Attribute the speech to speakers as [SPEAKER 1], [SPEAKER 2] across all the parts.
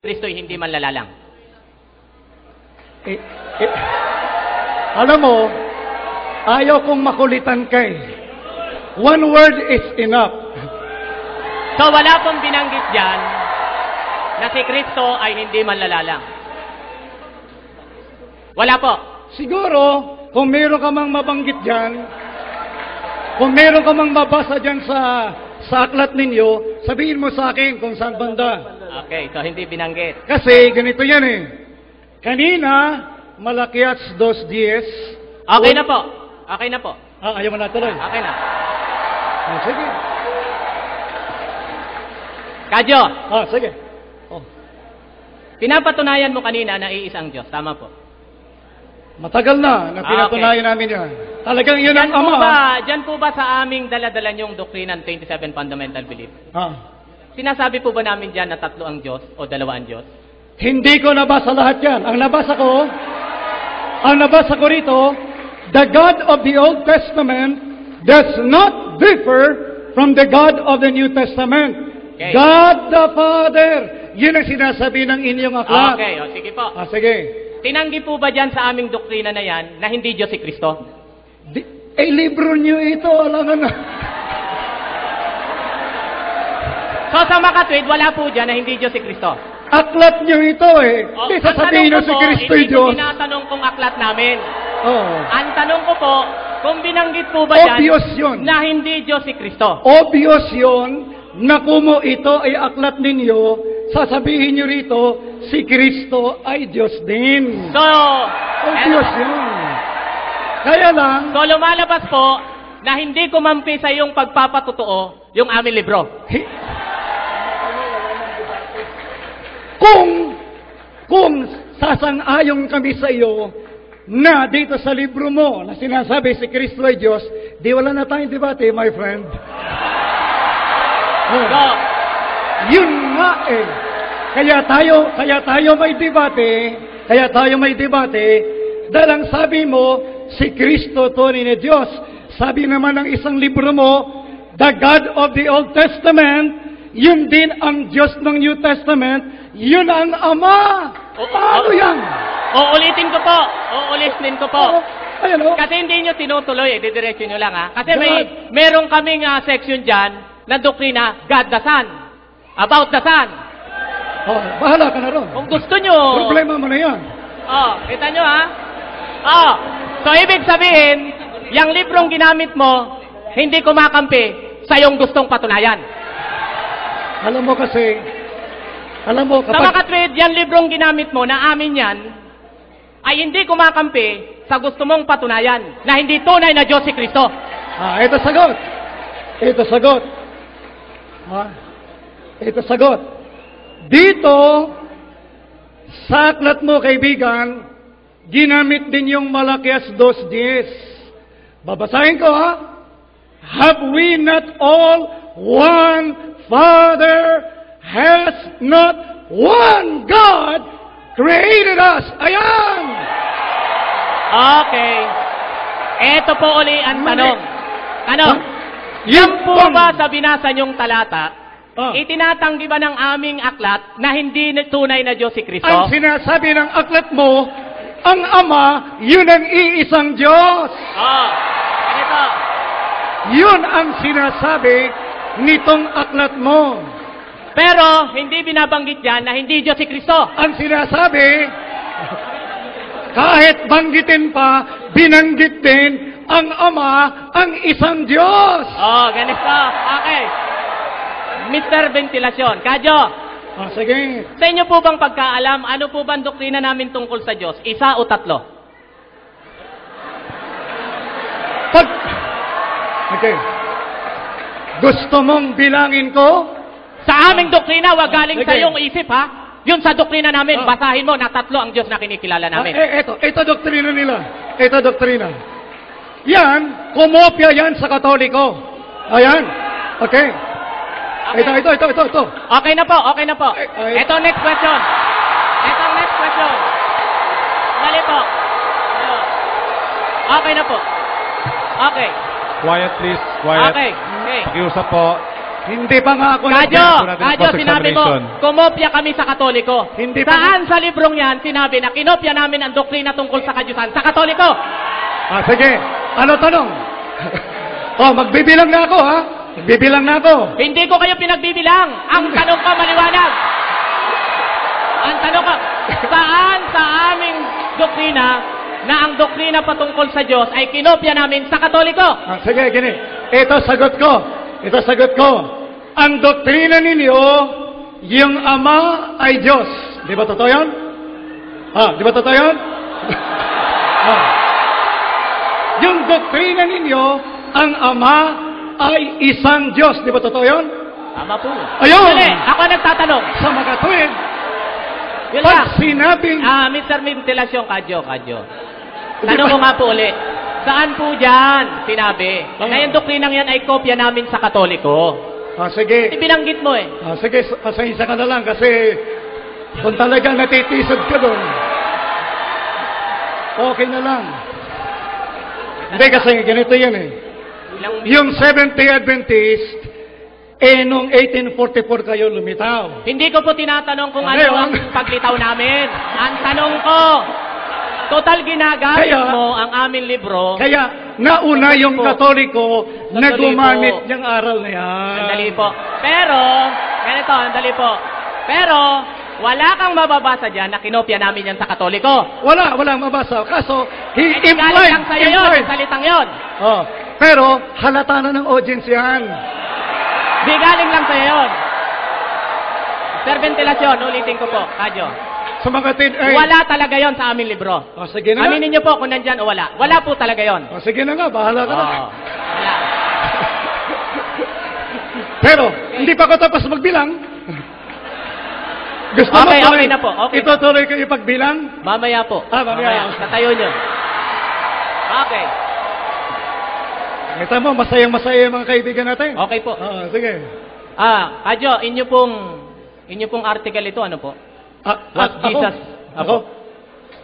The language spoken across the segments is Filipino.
[SPEAKER 1] Kristo'y hindi manlalalang.
[SPEAKER 2] Alam mo, ayaw kong makulitan kay. One word is enough.
[SPEAKER 1] So wala pong binanggit dyan na si Kristo ay hindi manlalalang. Wala po.
[SPEAKER 2] Siguro, kung meron ka mang mabanggit dyan, kung meron ka mang mabasa dyan sa aklat ninyo, sabihin mo sa akin kung saan banda.
[SPEAKER 1] Okay, so hindi binanggit.
[SPEAKER 2] Kasi ganito yan eh. Kanina, Malakias 2:10.
[SPEAKER 1] Okay na po. Okay na po.
[SPEAKER 2] Ayaw mo na tuloy.
[SPEAKER 1] Okay na.
[SPEAKER 2] Sige.
[SPEAKER 1] Kadyo,
[SPEAKER 2] Sige.
[SPEAKER 1] pinapatunayan mo kanina na iisang Diyos. Tama po.
[SPEAKER 2] Matagal na pinatunayan namin yan. Talagang yun ang Ama.
[SPEAKER 1] Diyan po ba sa aming dala-dala niyong doktrina ng 27 fundamental belief? Sinasabi po ba namin dyan na tatlo ang Diyos o dalawa ang Diyos?
[SPEAKER 2] Hindi ko nabasa lahat yan. Ang nabasa ko rito, the God of the Old Testament does not differ from the God of the New Testament.
[SPEAKER 1] Okay.
[SPEAKER 2] God the Father. Yun ang sinasabi ng inyong aklat.
[SPEAKER 1] Okay, sige po.
[SPEAKER 2] Sige.
[SPEAKER 1] Tinanggi po ba dyan sa aming doktrina na yan na hindi Diyos si Kristo?
[SPEAKER 2] Libro niyo ito. Alangan na.
[SPEAKER 1] So sa makatwid, wala po dyan na hindi Diyos si Kristo.
[SPEAKER 2] Aklat niyo ito eh. Hindi sasabihin nyo si Kristo
[SPEAKER 1] hindi
[SPEAKER 2] Diyos.
[SPEAKER 1] Hindi ko tinatanong kung aklat namin.
[SPEAKER 2] Oh.
[SPEAKER 1] Ang tanong ko po, kung binanggit po ba dyan
[SPEAKER 2] Obvious yun.
[SPEAKER 1] na hindi Diyos si Kristo?
[SPEAKER 2] Obvious yun na kumo ito ay aklat ninyo, sasabihin nyo rito, si Kristo ay Diyos din.
[SPEAKER 1] So,
[SPEAKER 2] Obvious yun. Kaya lang,
[SPEAKER 1] so lumalabas po na hindi kumampi sa iyong pagpapatotoo yung aming libro.
[SPEAKER 2] Kung sasang-ayon kami sa iyo na dito sa libro mo na sinasabi si Kristo ay Diyos, di wala na tayong debate, my friend.
[SPEAKER 1] So,
[SPEAKER 2] Yun nga eh. Kaya tayo may debate, dahil ang sabi mo, si Kristo tunay na Diyos. Sabi naman ng isang libro mo, the God of the Old Testament, yun din ang Diyos ng New Testament, yun ang Ama. Paano yan?
[SPEAKER 1] uulitin ko po.
[SPEAKER 2] Ayan o.
[SPEAKER 1] Kasi hindi nyo tinutuloy, didiretso nyo lang ha. Kasi meron kaming section dyan na doktrina, God the Son. About the Son.
[SPEAKER 2] Bahala ka na ron.
[SPEAKER 1] Kung gusto nyo.
[SPEAKER 2] Problema mo na yan.
[SPEAKER 1] Kita nyo ha? So ibig sabihin, yung librong ginamit mo, hindi kumakampi sa iyong gustong patunayan.
[SPEAKER 2] Alam mo,
[SPEAKER 1] Sa makatwid, yung librong ginamit mo na amin yan, ay hindi kumakampi sa gusto mong patunayan na hindi tunay na Diyos si Kristo.
[SPEAKER 2] Ito sagot. Ito sagot. Dito, sa aklat mo, kaibigan, ginamit din yung Malakias 2:10. Babasahin ko ha. Have we not all one Father? Has not one God created us? Ayan!
[SPEAKER 1] Okay. Ito po uli ang tanong.
[SPEAKER 2] Yan
[SPEAKER 1] po ba sa binasa niyong talata, itinatanggi ba ng aming aklat na hindi tunay na Diyos si Kristo?
[SPEAKER 2] Ang sinasabi ng aklat mo, ang Ama, yun ang iisang Diyos.
[SPEAKER 1] Ganito.
[SPEAKER 2] Yun ang sinasabi nitong aklat mo.
[SPEAKER 1] Pero, hindi binabanggit yan na hindi Diyos si Kristo.
[SPEAKER 2] Ang sinasabi, kahit banggitin pa, binanggit din ang Ama, ang isang Diyos.
[SPEAKER 1] Ganito. Okay. Mr. Ventilasyon. Kadyo.
[SPEAKER 2] Sige.
[SPEAKER 1] Sa inyo po bang pagkaalam, ano po bang doktrina namin tungkol sa Diyos? Isa o tatlo?
[SPEAKER 2] Okay. Gusto mong bilangin ko?
[SPEAKER 1] Sa aming doktrina, wag galing sa
[SPEAKER 2] Sige.
[SPEAKER 1] iyong isip, ha? Yun sa doktrina namin, basahin mo na tatlo ang Diyos na kinikilala namin.
[SPEAKER 2] Ito doktrina nila. Ito doktrina. Yan, kumopya yan sa Katoliko. Ayan. Okay. Ito.
[SPEAKER 1] Okay na po. Ito next question. Dali po. Okay na po. Okay.
[SPEAKER 3] Quiet please, quiet.
[SPEAKER 1] Okay.
[SPEAKER 3] Pakiusap po.
[SPEAKER 2] Hindi pa nga ako
[SPEAKER 1] Kadyo, sinabi mo, kumopya kami sa Katoliko.
[SPEAKER 2] Hindi pa
[SPEAKER 1] Saan sa librong yan sinabi na kinopya namin ang doktrina tungkol sa kadyusan? Sa Katoliko!
[SPEAKER 2] Sige. Ano tanong? Magbibilang na ako, ha? Magbibilang na ako.
[SPEAKER 1] Hindi ko kayo pinagbibilang. Ang tanong ko maliwanag. Ang tanong ko, saan sa aming doktrina na ang doktrina patungkol sa Diyos ay kinopya namin sa Katoliko?
[SPEAKER 2] Sige, gini. Ito sagot ko. Ang doktrina ninyo, yung Ama ay Diyos. Di ba totoo yan? Di ba totoo yan? Yung doktrina ninyo, ang Ama ay isang Diyos. Di ba totoo yan?
[SPEAKER 1] Tama po.
[SPEAKER 2] Ayun!
[SPEAKER 1] Dali, ako nagtatanong.
[SPEAKER 2] Sa mga tuwid,
[SPEAKER 1] Yun
[SPEAKER 2] pag
[SPEAKER 1] lang.
[SPEAKER 2] sinabing...
[SPEAKER 1] Mr. Ventilasyon, Kadyo. Tanong ko nga po uli. Saan po dyan sinabi na yung doktrinang yan ay kopya namin sa Katoliko?
[SPEAKER 2] Sige.
[SPEAKER 1] Ibinanggit mo eh.
[SPEAKER 2] Sige, pasensya ka na lang kasi kung talagang natitisod ka doon, okay na lang. Hindi kasi ganito yan eh. Yung Seventh-day Adventist, nung 1844 kayo lumitaw.
[SPEAKER 1] Hindi ko po tinatanong kung
[SPEAKER 2] Ano
[SPEAKER 1] ano ang paglitaw namin. Ang tanong ko, total ginagamit mo ang aming libro.
[SPEAKER 2] Kaya nauna yung Katoliko na gumamit niyang aral na yan.
[SPEAKER 1] Andali po. Pero, ganito, andali po. Pero, wala kang mababasa dyan na kinopya namin yan sa Katoliko.
[SPEAKER 2] Walang mabasa. Kaso,
[SPEAKER 1] Galing lang sa'yo yun, yung salitang yun.
[SPEAKER 2] Pero, halata na ng audience yan.
[SPEAKER 1] Di galing lang sa'yo yun. Sir, ventilasyon, ulitin ko po, Kadyo.
[SPEAKER 2] Sa mga
[SPEAKER 1] wala talaga yon sa aming libro.
[SPEAKER 2] Sige na.
[SPEAKER 1] Aminin niyo po kung nandyan o wala. Wala po talaga yon.
[SPEAKER 2] Sige na nga, bahala ka na.
[SPEAKER 1] Wala.
[SPEAKER 2] Pero, hindi pa ako tapos magbilang. Gusto mo
[SPEAKER 1] Okay na po. Okay.
[SPEAKER 2] Itutuloy ko ipagbilang?
[SPEAKER 1] Mamaya po.
[SPEAKER 2] Mamaya.
[SPEAKER 1] Tatayo niyo. Okay.
[SPEAKER 2] Kita mo, masayang-masaya yung mga kaibigan natin.
[SPEAKER 1] Okay po.
[SPEAKER 2] Sige.
[SPEAKER 1] Kadyo, inyo pong article ito, ano po? What Jesus?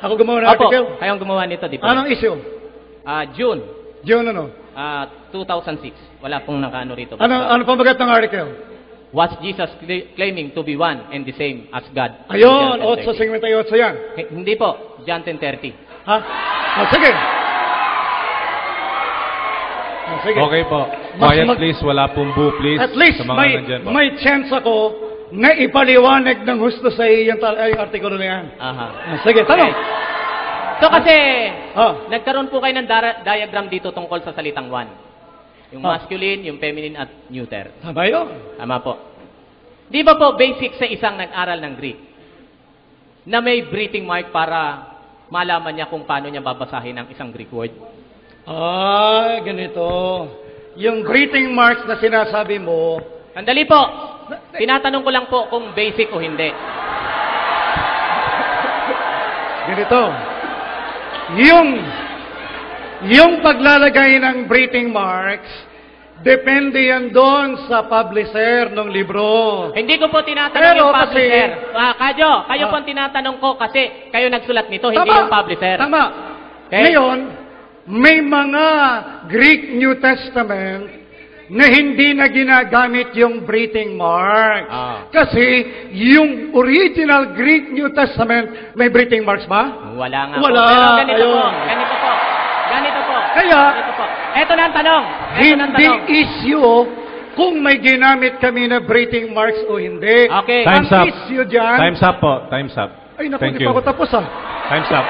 [SPEAKER 2] Ako gumawa ng article?
[SPEAKER 1] Kayong gumawa nito, di po?
[SPEAKER 2] Anong issue?
[SPEAKER 1] June.
[SPEAKER 2] June ano?
[SPEAKER 1] 2006. Wala pong nakaano rito.
[SPEAKER 2] Ano pamagat ng article?
[SPEAKER 1] Was Jesus claiming to be one and the same as God?
[SPEAKER 2] Ayun, 8:58 yan.
[SPEAKER 1] Hindi po, John 10:30.
[SPEAKER 2] Sige. Sige.
[SPEAKER 3] Okay po. Quiet please, wala pong boo please.
[SPEAKER 2] At least
[SPEAKER 3] sa mga nandyan po.
[SPEAKER 2] may chance ako na ipaliwanag ng husto sa yung artikulo na yan. Sige, tanong.
[SPEAKER 1] So kasi, nagkaroon po kayo ng diagram dito tungkol sa salitang one. Yung masculine, yung feminine at neuter.
[SPEAKER 2] Tama yun.
[SPEAKER 1] Tama po. Di ba po basic sa isang nag-aral ng Greek na may breathing mark para malaman niya kung paano niya babasahin ang isang Greek word?
[SPEAKER 2] Ganito. Yung greeting marks na sinasabi mo...
[SPEAKER 1] Andali po. Tinatanong ko lang po kung basic o hindi.
[SPEAKER 2] Ganito. Yung paglalagay ng breathing marks, depende yan doon sa publisher ng libro.
[SPEAKER 1] Hindi ko po tinatanong yung publisher. Kadyo, kayo po tinatanong ko kasi kayo nagsulat nito, hindi yung publisher.
[SPEAKER 2] Tama.
[SPEAKER 1] Okay?
[SPEAKER 2] Ngayon, may mga Greek New Testament na hindi na ginagamit yung breathing marks. Kasi yung original Greek New Testament, may breathing marks ba?
[SPEAKER 1] Wala nga
[SPEAKER 2] Wala.
[SPEAKER 1] po. Pero ganito po.
[SPEAKER 2] Kaya,
[SPEAKER 1] Ito na ang tanong.
[SPEAKER 2] hindi issue kung may ginamit kami na breathing marks o hindi.
[SPEAKER 1] Okay.
[SPEAKER 3] Time's
[SPEAKER 2] Ang
[SPEAKER 3] up.
[SPEAKER 2] issue dyan...
[SPEAKER 3] Time's up po. Time's up.
[SPEAKER 2] Ay, naku,
[SPEAKER 3] Thank
[SPEAKER 2] hindi
[SPEAKER 3] you.
[SPEAKER 2] pa ako tapos
[SPEAKER 3] Time's up.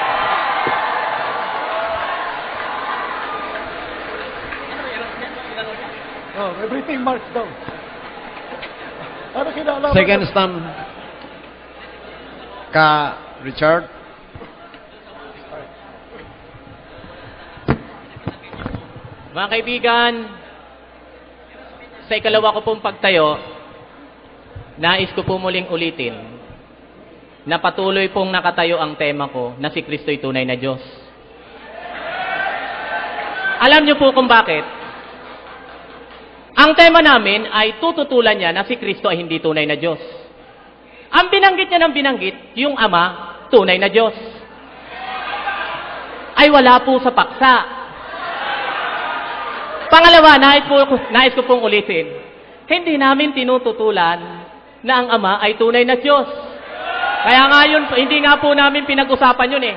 [SPEAKER 2] May breathing marks daw. Ano kinalaman?
[SPEAKER 4] Second stamp ka, Richard.
[SPEAKER 1] Mga kaibigan, sa ikalawa ko pong pagtayo, nais ko po muling ulitin na patuloy pong nakatayo ang tema ko na si Kristo'y tunay na Diyos. Alam niyo po kung bakit? Ang tema namin ay tututulan niya na si Kristo ay hindi tunay na Diyos. Ang binanggit niya ng binanggit, yung Ama, tunay na Diyos. Ay wala po sa paksa. Pangalawa, nais ko pong ulitin hindi namin tinututulan na ang Ama ay tunay na Diyos. Kaya nga yun, hindi nga po namin pinag-usapan yun eh.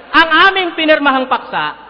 [SPEAKER 1] Ang aming pinirmahang paksa